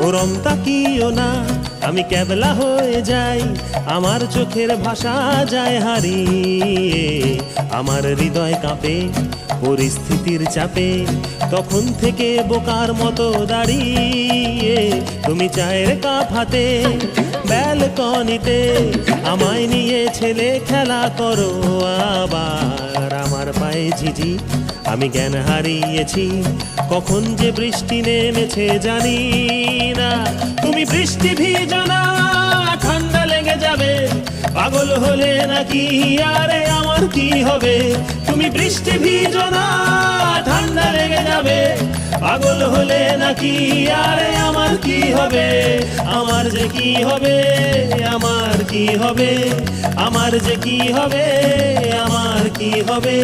ওরম তাকিও না, আমি ক্যাবলা হয়ে যাই, আমার চোখের ভাষা যায় হারিয়ে। আমার হৃদয় কাঁপে পরিস্থিতির চাপে, তখন থেকে বোকার মতো দাঁড়িয়ে। তুমি চায়ের কাপ হাতে ব্যালকনিতে আমায় নিয়ে ছেলে খেলা করো আবার। আমার পায়ে ঝিঝি, আমি জ্ঞান হারিয়েছি, কখন যে বৃষ্টি নেমেছে জানি না। তুমি বৃষ্টি ভিজো না, ঠান্ডা লেগে যাবে, পাগল হলে নাকি আরে আমার কি হবে? তুমি বৃষ্টি ভিজো না, ঠান্ডা লেগে যাবে, পাগল হলে নাকি আরে আমার কি হবে? আমার যে কি হবে, আমার কি হবে, আমার যে কি হবে, আমার কি হবে।